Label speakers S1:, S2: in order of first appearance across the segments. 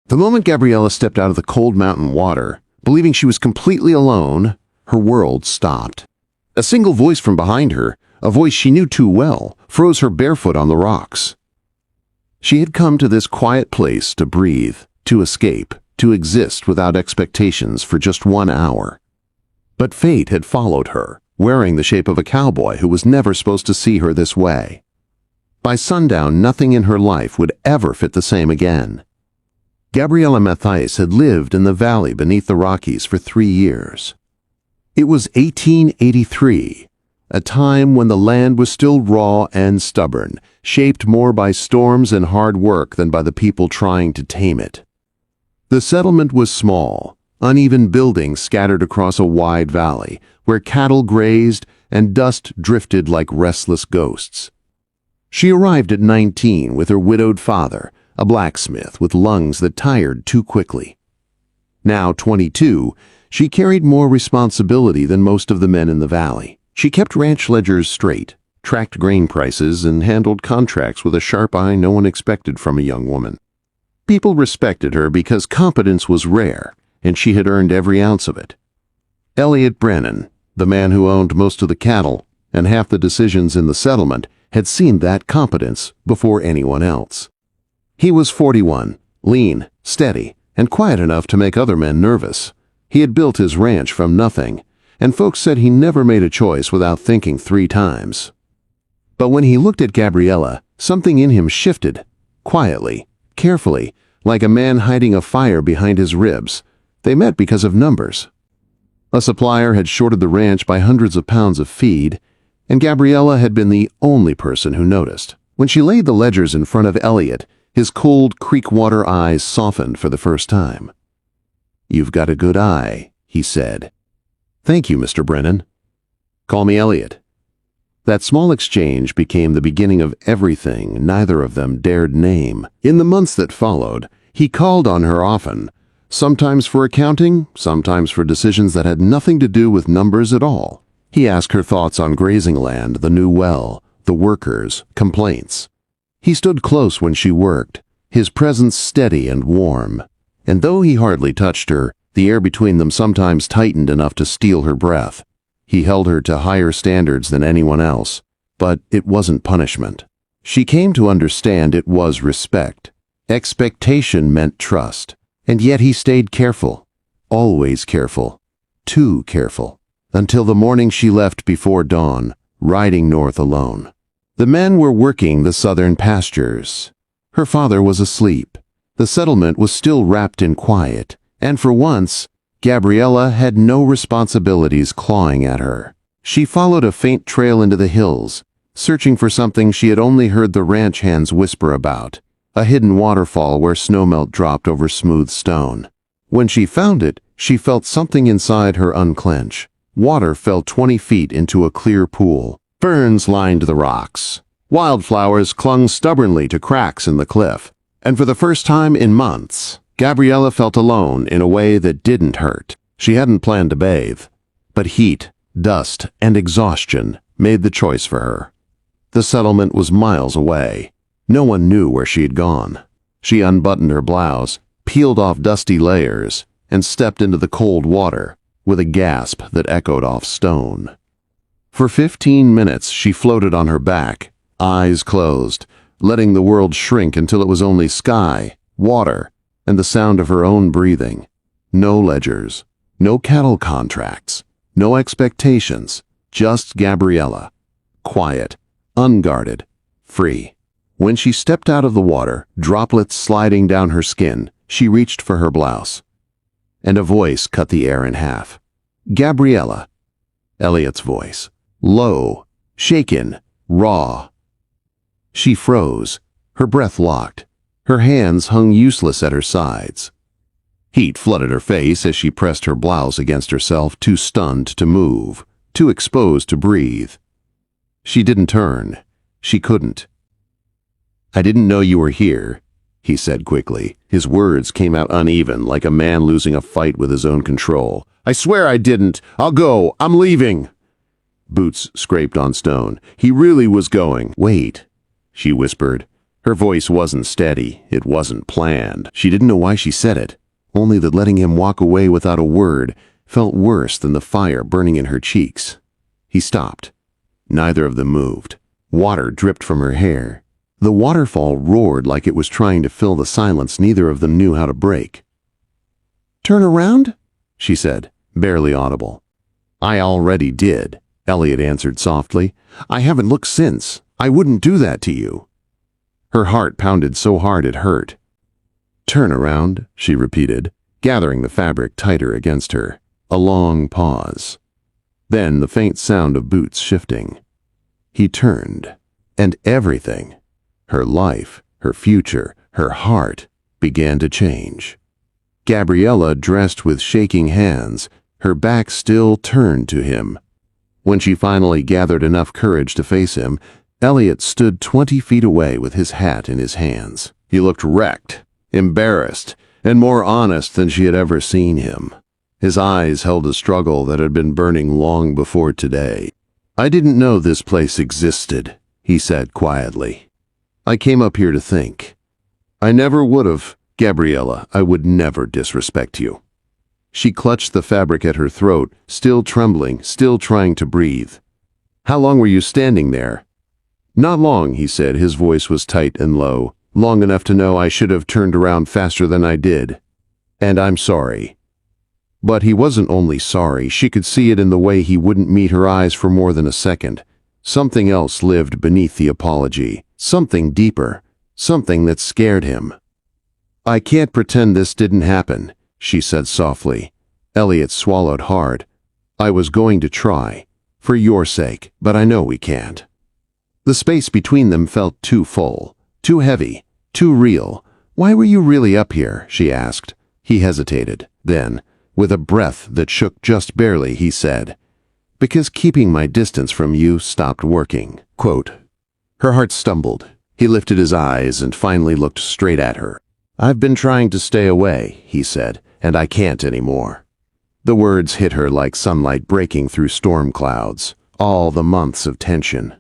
S1: The moment Gabriella stepped out of the cold mountain water, believing she was completely alone, her world stopped. A single voice from behind her, a voice she knew too well, froze her barefoot on the rocks. She had come to this quiet place to breathe, to escape, to exist without expectations for just 1 hour. But fate had followed her, wearing the shape of a cowboy who was never supposed to see her this way. By sundown, nothing in her life would ever fit the same again. Gabriella Mathias had lived in the valley beneath the Rockies for 3 years. It was 1883, a time when the land was still raw and stubborn, shaped more by storms and hard work than by the people trying to tame it. The settlement was small, uneven buildings scattered across a wide valley, where cattle grazed and dust drifted like restless ghosts. She arrived at 19 with her widowed father, a blacksmith with lungs that tired too quickly. Now 22, she carried more responsibility than most of the men in the valley. She kept ranch ledgers straight, tracked grain prices, and handled contracts with a sharp eye no one expected from a young woman. People respected her because competence was rare, and she had earned every ounce of it. Elliot Brennan, the man who owned most of the cattle and half the decisions in the settlement, had seen that competence before anyone else. He was 41, lean, steady, and quiet enough to make other men nervous. He had built his ranch from nothing, and folks said he never made a choice without thinking 3 times. But when he looked at Gabriella, something in him shifted, quietly, carefully, like a man hiding a fire behind his ribs. They met because of numbers. A supplier had shorted the ranch by hundreds of pounds of feed, and Gabriella had been the only person who noticed. When she laid the ledgers in front of Elliot, his cold creek water eyes softened for the first time. "You've got a good eye," he said. "Thank you, Mr. Brennan." "Call me Elliot." That small exchange became the beginning of everything neither of them dared name. In the months that followed, he called on her often, sometimes for accounting, sometimes for decisions that had nothing to do with numbers at all. He asked her thoughts on grazing land, the new well, the workers, complaints. He stood close when she worked, his presence steady and warm. And though he hardly touched her, the air between them sometimes tightened enough to steal her breath. He held her to higher standards than anyone else, but it wasn't punishment. She came to understand it was respect. Expectation meant trust, and yet he stayed careful, always careful, too careful, until the morning she left before dawn, riding north alone. The men were working the southern pastures. Her father was asleep. The settlement was still wrapped in quiet, and for once, Gabriella had no responsibilities clawing at her. She followed a faint trail into the hills, searching for something she had only heard the ranch hands whisper about, a hidden waterfall where snowmelt dropped over smooth stone. When she found it, she felt something inside her unclench. Water fell 20 feet into a clear pool. Ferns lined the rocks. Wildflowers clung stubbornly to cracks in the cliff. And for the first time in months, Gabriella felt alone in a way that didn't hurt. She hadn't planned to bathe, but heat, dust, and exhaustion made the choice for her. The settlement was miles away. No one knew where she had gone. She unbuttoned her blouse, peeled off dusty layers, and stepped into the cold water with a gasp that echoed off stone. For 15 minutes she floated on her back, eyes closed, letting the world shrink until it was only sky, water, and the sound of her own breathing. No ledgers, no cattle contracts, no expectations, just Gabriella. Quiet, unguarded, free. When she stepped out of the water, droplets sliding down her skin, she reached for her blouse. And a voice cut the air in half. "Gabriella." Elliot's voice. Low, shaken, raw. She froze, her breath locked. Her hands hung useless at her sides. Heat flooded her face as she pressed her blouse against herself, too stunned to move, too exposed to breathe. She didn't turn. She couldn't. "I didn't know you were here," he said quickly. His words came out uneven, like a man losing a fight with his own control. "I swear I didn't. I'll go. I'm leaving." Boots scraped on stone. He really was going. "Wait," she whispered, Her voice wasn't steady. It wasn't planned. She didn't know why she said it, only that letting him walk away without a word felt worse than the fire burning in her cheeks. He stopped. Neither of them moved. Water dripped from her hair. The waterfall roared like it was trying to fill the silence neither of them knew how to break. "Turn around?" she said, barely audible. "I already did," Elliot answered softly. "I haven't looked since. I wouldn't do that to you." Her heart pounded so hard it hurt. "Turn around," she repeated, gathering the fabric tighter against her. A long pause. Then the faint sound of boots shifting. He turned, and everything, her life, her future, her heart, began to change. Gabriella dressed with shaking hands, her back still turned to him. When she finally gathered enough courage to face him, Elliot stood 20 feet away with his hat in his hands. He looked wrecked, embarrassed, and more honest than she had ever seen him. His eyes held a struggle that had been burning long before today. "I didn't know this place existed," he said quietly. "I came up here to think. I never would have, Gabriella, I would never disrespect you." She clutched the fabric at her throat, still trembling, still trying to breathe. "How long were you standing there?" "Not long," he said. His voice was tight and low. "Long enough to know I should have turned around faster than I did. And I'm sorry." But he wasn't only sorry. She could see it in the way he wouldn't meet her eyes for more than a second. Something else lived beneath the apology. Something deeper. Something that scared him. "I can't pretend this didn't happen," she said softly. Elliot swallowed hard. "I was going to try. For your sake, but I know we can't." The space between them felt too full, too heavy, too real. "Why were you really up here?" she asked. He hesitated. Then, with a breath that shook just barely, he said, "Because keeping my distance from you stopped working." Quote. Her heart stumbled. He lifted his eyes and finally looked straight at her. "I've been trying to stay away," he said, "and I can't anymore." The words hit her like sunlight breaking through storm clouds. All the months of tension.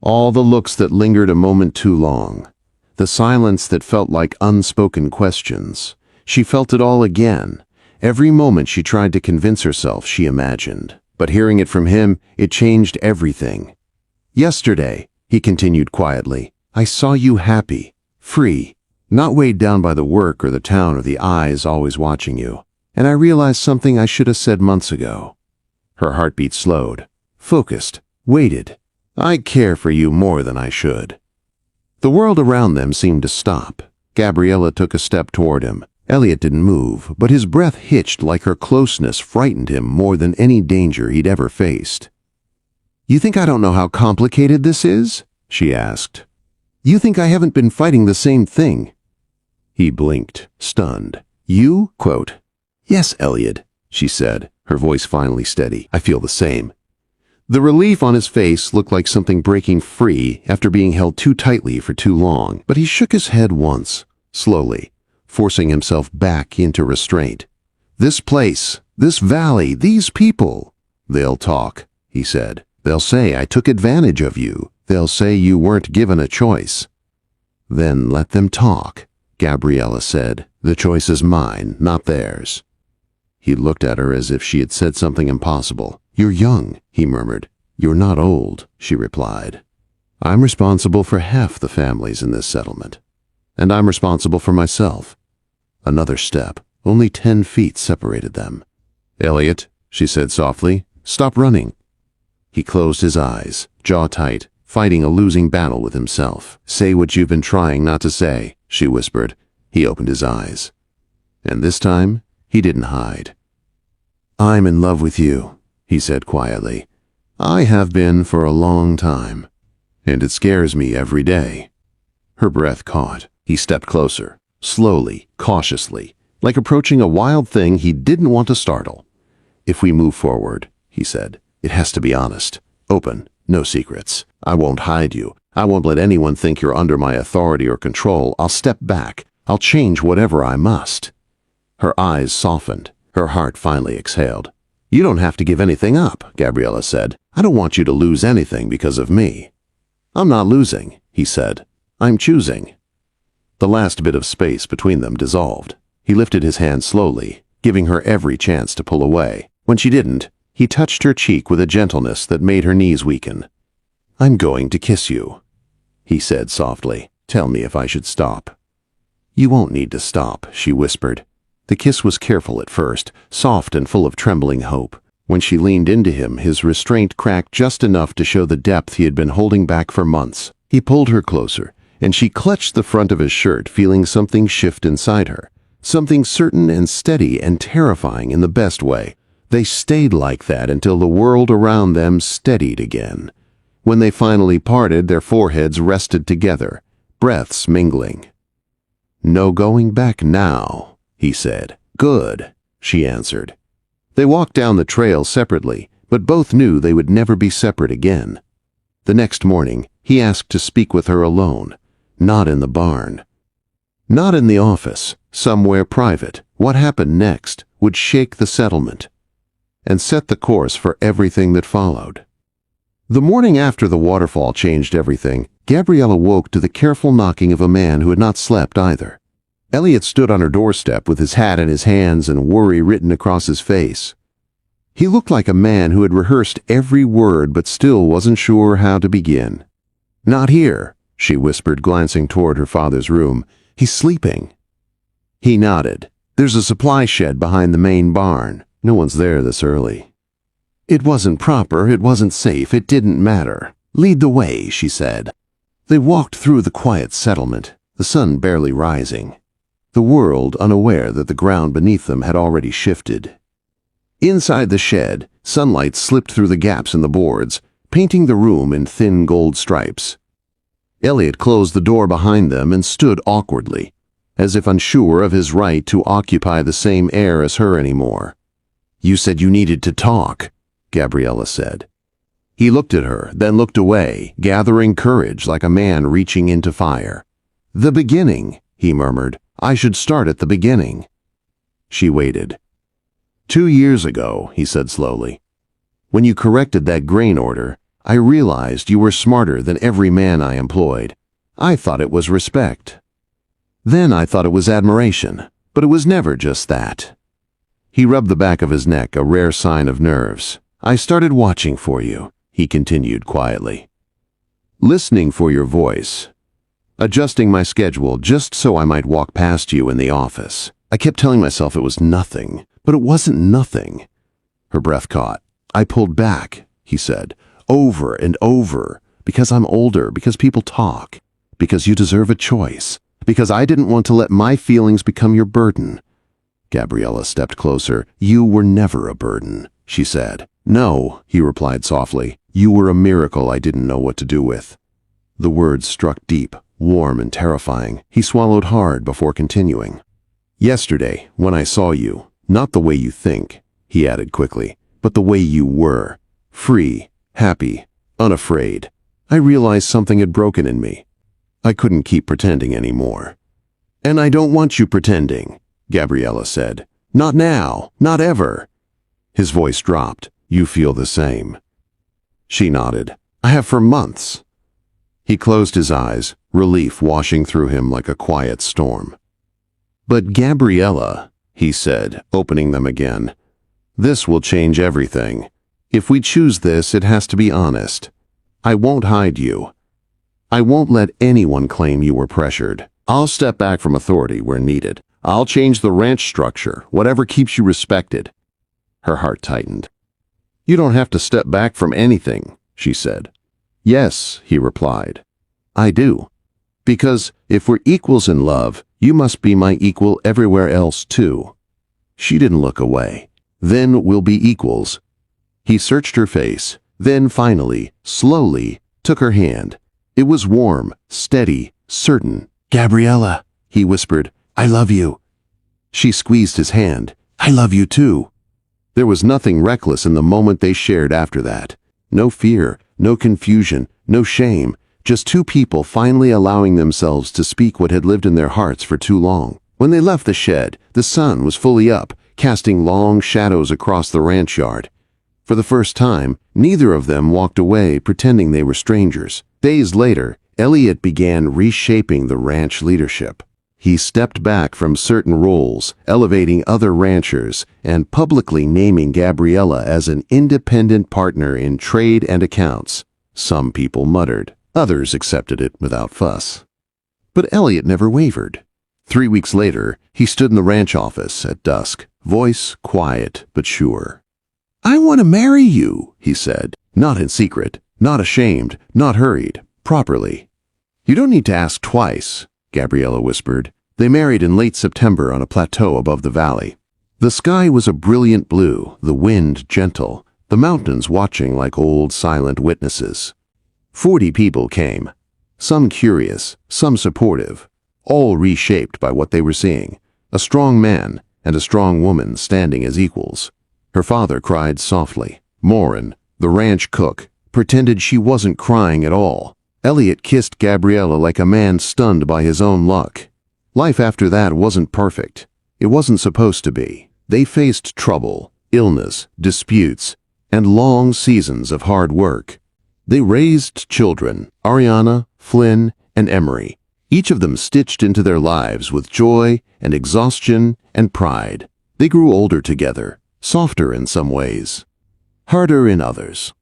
S1: All the looks that lingered a moment too long. The silence that felt like unspoken questions. She felt it all again. Every moment she tried to convince herself she imagined. But hearing it from him, it changed everything. "Yesterday," he continued quietly, "I saw you happy, free, not weighed down by the work or the town or the eyes always watching you. And I realized something I should have said months ago." Her heartbeat slowed, focused, waited. "I care for you more than I should." The world around them seemed to stop. Gabriella took a step toward him. Elliot didn't move, but his breath hitched like her closeness frightened him more than any danger he'd ever faced. "You think I don't know how complicated this is?" she asked. "You think I haven't been fighting the same thing?" He blinked, stunned. "You?" Quote. "Yes, Elliot," she said, her voice finally steady. "I feel the same." The relief on his face looked like something breaking free after being held too tightly for too long, but he shook his head once, slowly, forcing himself back into restraint. "This place, this valley, these people. They'll talk," he said. "They'll say I took advantage of you. They'll say you weren't given a choice." "Then let them talk," Gabriella said. "The choice is mine, not theirs." He looked at her as if she had said something impossible. "You're young," he murmured. "You're not old," she replied. "I'm responsible for half the families in this settlement. And I'm responsible for myself." Another step. Only 10 feet separated them. "Elliot," she said softly, "stop running." He closed his eyes, jaw tight, fighting a losing battle with himself. "Say what you've been trying not to say," she whispered. He opened his eyes. And this time, he didn't hide. "I'm in love with you," he said quietly. "I have been for a long time. And it scares me every day." Her breath caught. He stepped closer, slowly, cautiously, like approaching a wild thing he didn't want to startle. "If we move forward," he said, "it has to be honest, open, no secrets. I won't hide you. I won't let anyone think you're under my authority or control. I'll step back. I'll change whatever I must." Her eyes softened. Her heart finally exhaled. "You don't have to give anything up," Gabriella said. "I don't want you to lose anything because of me." "I'm not losing," he said. "I'm choosing." The last bit of space between them dissolved. He lifted his hand slowly, giving her every chance to pull away. When she didn't, he touched her cheek with a gentleness that made her knees weaken. "I'm going to kiss you," he said softly. "Tell me if I should stop." "You won't need to stop," she whispered. The kiss was careful at first, soft and full of trembling hope. When she leaned into him, his restraint cracked just enough to show the depth he had been holding back for months. He pulled her closer, and she clutched the front of his shirt, feeling something shift inside her. Something certain and steady and terrifying in the best way. They stayed like that until the world around them steadied again. When they finally parted, their foreheads rested together, breaths mingling. "No going back now," he said. "Good," she answered. They walked down the trail separately, but both knew they would never be separate again. The next morning, he asked to speak with her alone, not in the barn. Not in the office, somewhere private. What happened next would shake the settlement and set the course for everything that followed. The morning after the waterfall changed everything, Gabriella woke to the careful knocking of a man who had not slept either. Elliot stood on her doorstep with his hat in his hands and worry written across his face. He looked like a man who had rehearsed every word but still wasn't sure how to begin. "Not here," she whispered, glancing toward her father's room. "He's sleeping." He nodded. "There's a supply shed behind the main barn. No one's there this early." It wasn't proper, it wasn't safe, it didn't matter. "Lead the way," she said. They walked through the quiet settlement, the sun barely rising, the world unaware that the ground beneath them had already shifted. Inside the shed, sunlight slipped through the gaps in the boards, painting the room in thin gold stripes. Elliot closed the door behind them and stood awkwardly, as if unsure of his right to occupy the same air as her anymore. "You said you needed to talk," Gabriella said. He looked at her, then looked away, gathering courage like a man reaching into fire. "The beginning," he murmured. "I should start at the beginning." She waited. 2 years ago," he said slowly, "when you corrected that grain order, I realized you were smarter than every man I employed. I thought it was respect. Then I thought it was admiration, but it was never just that." He rubbed the back of his neck, a rare sign of nerves. "I started watching for you," he continued quietly. "Listening for your voice. Adjusting my schedule just so I might walk past you in the office. I kept telling myself it was nothing, but it wasn't nothing." Her breath caught. "I pulled back," he said, "over and over, because I'm older, because people talk, because you deserve a choice, because I didn't want to let my feelings become your burden." Gabriella stepped closer. "You were never a burden," she said. "No," he replied softly. "You were a miracle I didn't know what to do with." The words struck deep, warm and terrifying. He swallowed hard before continuing. "Yesterday, when I saw you, not the way you think," he added quickly, "but the way you were, free, happy, unafraid, I realized something had broken in me. I couldn't keep pretending anymore." "And I don't want you pretending," Gabriella said. "Not now, not ever." His voice dropped. "You feel the same." She nodded. "I have for months." He closed his eyes, relief washing through him like a quiet storm. "But Gabriella," he said, opening them again, "this will change everything. If we choose this, it has to be honest. I won't hide you. I won't let anyone claim you were pressured. I'll step back from authority where needed. I'll change the ranch structure, whatever keeps you respected." Her heart tightened. "You don't have to step back from anything," she said. "Yes," he replied. "I do. Because if we're equals in love, you must be my equal everywhere else too." She didn't look away. "Then we'll be equals." He searched her face, then finally, slowly, took her hand. It was warm, steady, certain. "Gabriella," he whispered, "I love you." She squeezed his hand. "I love you too." There was nothing reckless in the moment they shared after that. No fear, no confusion, no shame, just two people finally allowing themselves to speak what had lived in their hearts for too long. When they left the shed, the sun was fully up, casting long shadows across the ranch yard. For the first time, neither of them walked away pretending they were strangers. Days later, Elliot began reshaping the ranch leadership. He stepped back from certain roles, elevating other ranchers, and publicly naming Gabriella as an independent partner in trade and accounts. Some people muttered. Others accepted it without fuss. But Elliot never wavered. 3 weeks later, he stood in the ranch office at dusk, voice quiet but sure. "I want to marry you," he said, not in secret, not ashamed, not hurried, properly. "You don't need to ask twice," Gabriella whispered. They married in late September on a plateau above the valley. The sky was a brilliant blue, the wind gentle, the mountains watching like old silent witnesses. 40 people came, some curious, some supportive, all reshaped by what they were seeing. A strong man and a strong woman standing as equals. Her father cried softly. Morin, the ranch cook, pretended she wasn't crying at all. Elliot kissed Gabriella like a man stunned by his own luck. Life after that wasn't perfect. It wasn't supposed to be. They faced trouble, illness, disputes, and long seasons of hard work. They raised children, Ariana, Flynn, and Emery, each of them stitched into their lives with joy and exhaustion and pride. They grew older together, softer in some ways, harder in others,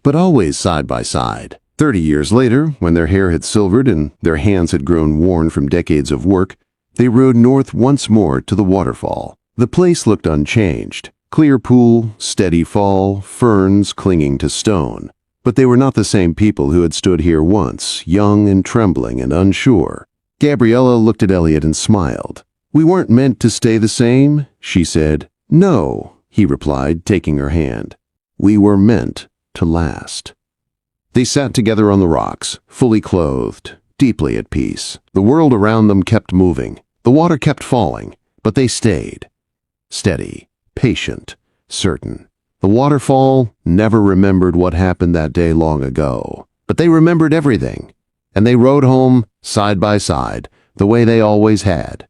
S1: but always side by side. 30 years later, when their hair had silvered and their hands had grown worn from decades of work, they rode north once more to the waterfall. The place looked unchanged. Clear pool, steady fall, ferns clinging to stone. But they were not the same people who had stood here once, young and trembling and unsure. Gabriella looked at Elliot and smiled. "We weren't meant to stay the same," she said. "No," he replied, taking her hand. "We were meant to last." They sat together on the rocks, fully clothed, deeply at peace. The world around them kept moving. The water kept falling, but they stayed. Steady, patient, certain. The waterfall never remembered what happened that day long ago, but they remembered everything, and they rode home side by side, the way they always had.